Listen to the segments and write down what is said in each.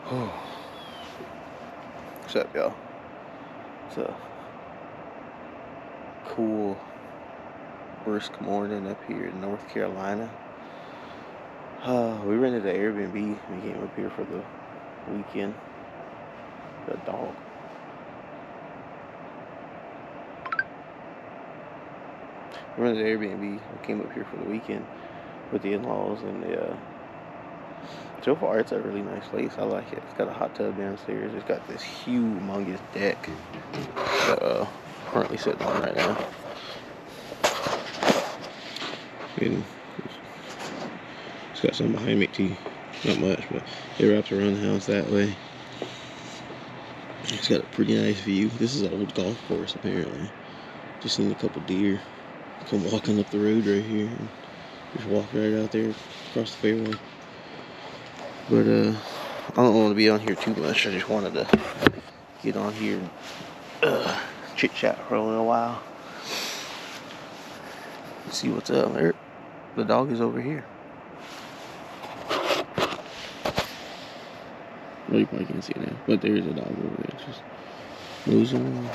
What's up, y'all? It's a cool, brisk morning up here in North Carolina. We rented an Airbnb. We came up here for the weekend. The dog. We rented an Airbnb. We came up here for the weekend with the in-laws, and so far it's a really nice place. I like it. It's got a hot tub downstairs. It's got this humongous deck that currently sitting on right now. And it's got some behind me too. Not much, but it wraps around the house that way. It's got a pretty nice view. This is an old golf course apparently. Just seen a couple deer come walking up the road right here and just walk right out there across the fairway. But I don't want to be on here too much. I just wanted to get on here and chit chat for a little while. See what's up there. The dog is over here. Well, you probably can't see it now, but there is a dog over there. It's just losing.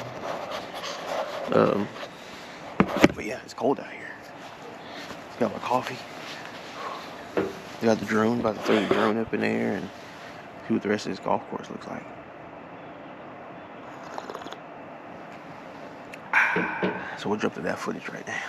But yeah, it's cold out here. Got my coffee. Got the drone, about to throw the drone up in the air and see what the rest of this golf course looks like. So we'll jump to that footage right now.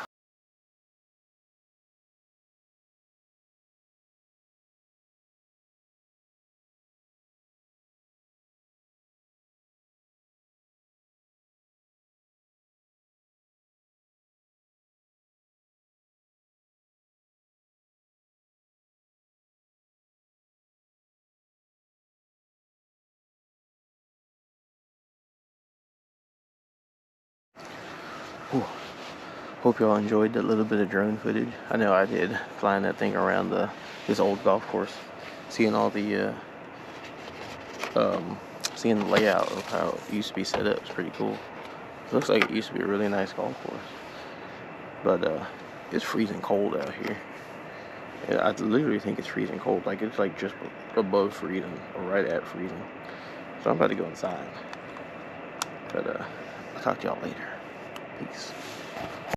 Whew. Hope y'all enjoyed that little bit of drone footage. I know I did, flying that thing around this old golf course, seeing all the seeing the layout of how it used to be set up is pretty cool. It looks like it used to be a really nice golf course, but it's freezing cold out here. Yeah, I literally think it's freezing cold, like it's like just above freezing or right at freezing. So I'm about to go inside, but I'll talk to y'all later. Peace.